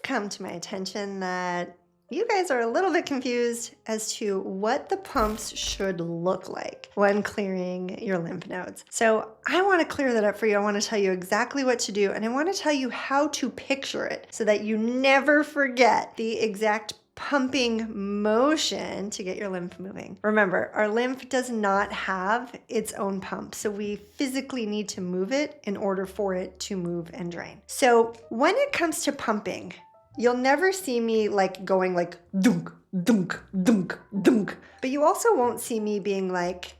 come to my attention that you guys are a little bit confused as to what the pumps should look like when clearing your lymph nodes. So I want to clear that up for you. I want to tell you exactly what to do, and I want to tell you how to picture it so that you never forget the exact pumping motion to get your lymph moving. Remember, our lymph does not have its own pump, so we physically need to move it in order for it to move and drain. So when it comes to pumping, you'll never see me like going like dunk, dunk, dunk, dunk. But you also won't see me being like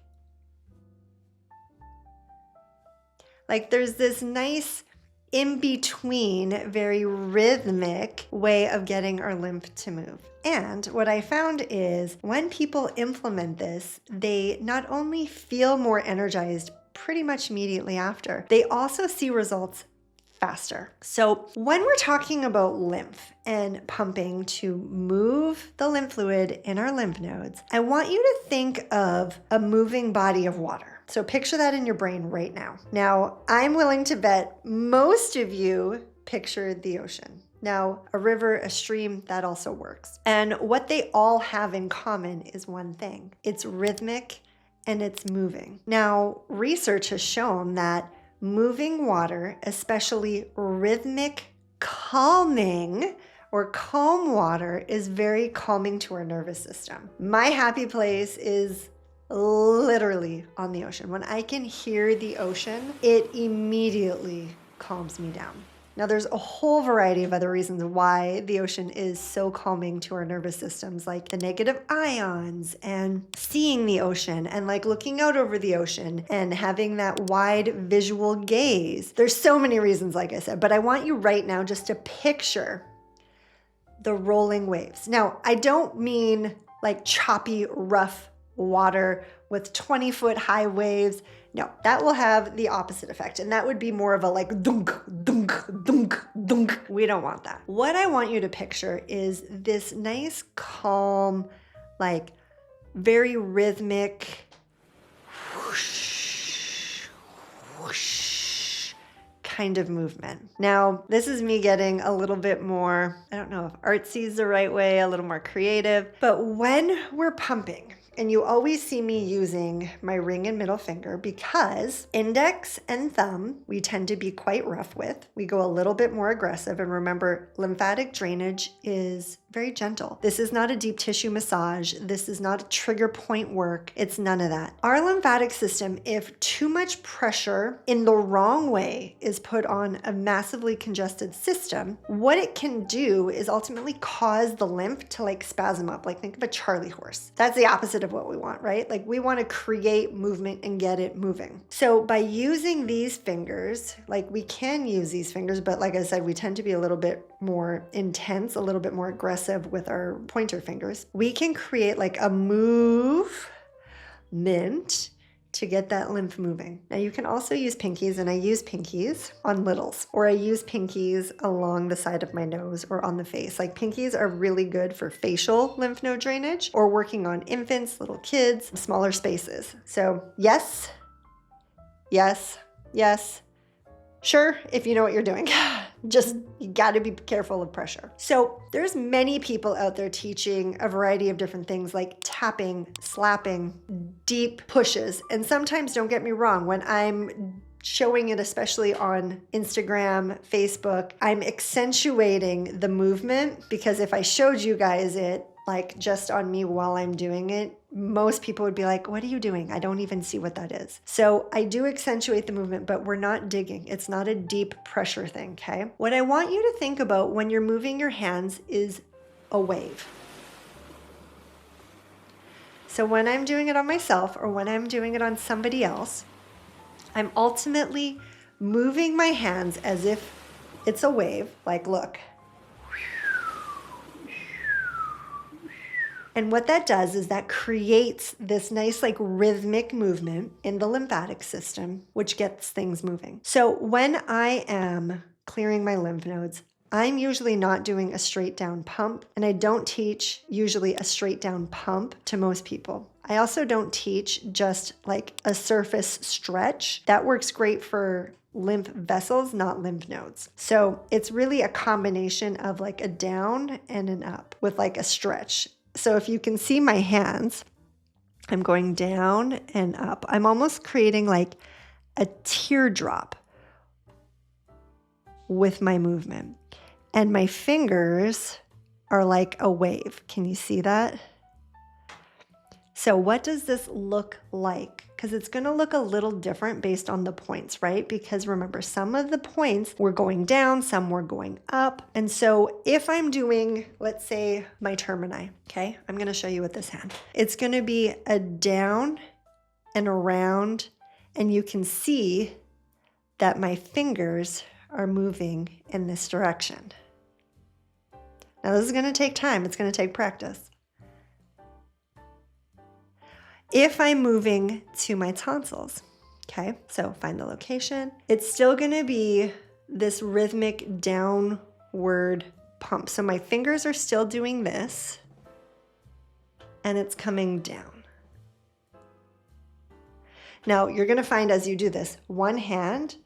there's this nice in-between, very rhythmic way of getting our lymph to move. And what I found is when people implement this, they not only feel more energized pretty much immediately after, they also see results faster. So when we're talking about lymph and pumping to move the lymph fluid in our lymph nodes, I want you to think of a moving body of water. So picture that in your brain right now. Now, I'm willing to bet most of you pictured the ocean. Now, a river, a stream, that also works. And what they all have in common is one thing. It's rhythmic and it's moving. Now, research has shown that moving water, especially rhythmic calming or calm water, is very calming to our nervous system. My happy place is literally on the ocean. When I can hear the ocean, it immediately calms me down. Now, there's a whole variety of other reasons why the ocean is so calming to our nervous systems, like the negative ions and seeing the ocean and like looking out over the ocean and having that wide visual gaze. There's so many reasons, like I said, but I want you right now just to picture the rolling waves. Now, I don't mean like choppy, rough water with 20-foot high waves. No, that will have the opposite effect. And that would be more of a like dunk, dunk, dunk, dunk. We don't want that. What I want you to picture is this nice, calm, like very rhythmic whoosh, whoosh kind of movement. Now, this is me getting a little bit more, I don't know if artsy is the right way, a little more creative, but when we're pumping, and you always see me using my ring and middle finger because index and thumb, we tend to be quite rough with. We go a little bit more aggressive. And remember, lymphatic drainage is very gentle. This is not a deep tissue massage. This is not a trigger point work. It's none of that. Our lymphatic system, if too much pressure in the wrong way is put on a massively congested system, what it can do is ultimately cause the lymph to like spasm up. Like think of a Charlie horse. That's the opposite of what we want, right? Like we want to create movement and get it moving. So by using these fingers, like we can use these fingers, but like I said, we tend to be a little bit more intense, a little bit more aggressive with our pointer fingers. We can create like a movement to get that lymph moving. Now you can also use pinkies, and I use pinkies on littles, or I use pinkies along the side of my nose or on the face. Like pinkies are really good for facial lymph node drainage or working on infants, little kids, smaller spaces. So yes, yes, yes. Sure, if you know what you're doing. Just you got to be careful of pressure. So there's many people out there teaching a variety of different things like tapping, slapping, deep pushes. And sometimes, don't get me wrong, when I'm showing it, especially on Instagram, Facebook, I'm accentuating the movement, because if I showed you guys it like just on me while I'm doing it, most people would be like, what are you doing? I don't even see what that is. So I do accentuate the movement, but we're not digging. It's not a deep pressure thing, okay? What I want you to think about when you're moving your hands is a wave. So when I'm doing it on myself or when I'm doing it on somebody else, I'm ultimately moving my hands as if it's a wave, like look. And what that does is that creates this nice like rhythmic movement in the lymphatic system, which gets things moving. So when I am clearing my lymph nodes, I'm usually not doing a straight down pump, and I don't teach usually a straight down pump to most people. I also don't teach just like a surface stretch. That works great for lymph vessels, not lymph nodes. So it's really a combination of like a down and an up with like a stretch. So if you can see my hands, I'm going down and up. I'm almost creating like a teardrop with my movement. And my fingers are like a wave. Can you see that? So what does this look like? Because it's going to look a little different based on the points, right? Because remember, some of the points were going down, some were going up. And so if I'm doing, let's say, my termini, okay, I'm going to show you with this hand. It's going to be a down and around, and you can see that my fingers are moving in this direction. Now, this is going to take time. It's going to take practice. If I'm moving to my tonsils, okay, so find the location, it's still going to be this rhythmic downward pump. So my fingers are still doing this, and it's coming down. Now, you're going to find as you do this, one hand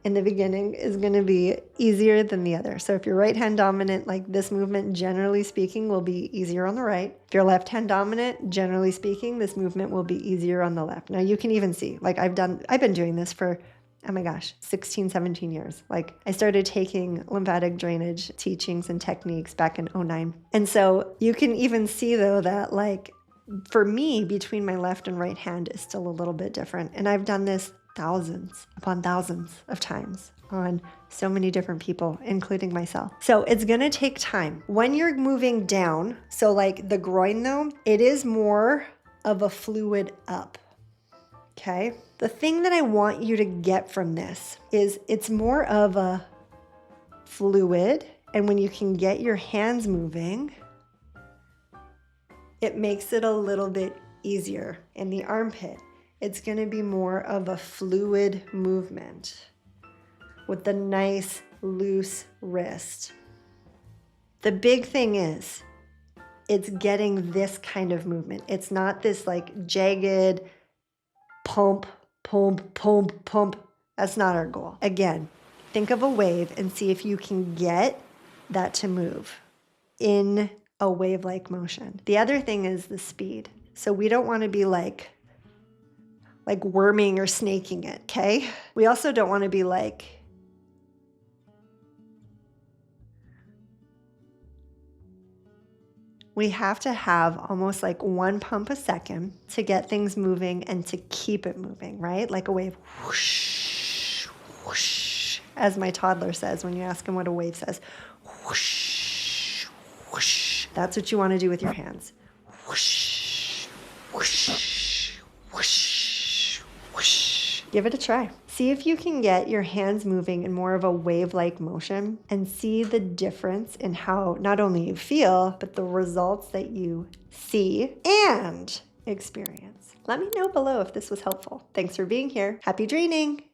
in the beginning is going to be easier than the other. So if you're right hand dominant, like this movement, generally speaking, will be easier on the right. If you're left hand dominant, generally speaking, this movement will be easier on the left. Now you can even see, like I've been doing this for, oh my gosh, 16, 17 years. Like I started taking lymphatic drainage teachings and techniques back in 2009. And so you can even see though that like for me, between my left and right hand is still a little bit different. And I've done this thousands upon thousands of times on so many different people, including myself. So it's gonna take time. When you're moving down, so like the groin though, it is more of a fluid up, okay? The thing that I want you to get from this is it's more of a fluid, and when you can get your hands moving, it makes it a little bit easier. In the armpit, it's going to be more of a fluid movement with the nice loose wrist. The big thing is it's getting this kind of movement. It's not this like jagged pump, pump, pump, pump. That's not our goal. Again, think of a wave and see if you can get that to move in a wave-like motion. The other thing is the speed. So we don't want to be like worming or snaking it, okay? We also don't want to be like, we have to have almost like one pump a second to get things moving and to keep it moving, right? Like a wave, whoosh, whoosh, as my toddler says when you ask him what a wave says, whoosh, whoosh. That's what you want to do with your hands. Whoosh, whoosh, whoosh. Give it a try. See if you can get your hands moving in more of a wave-like motion and see the difference in how not only you feel, but the results that you see and experience. Let me know below if this was helpful. Thanks for being here. Happy draining.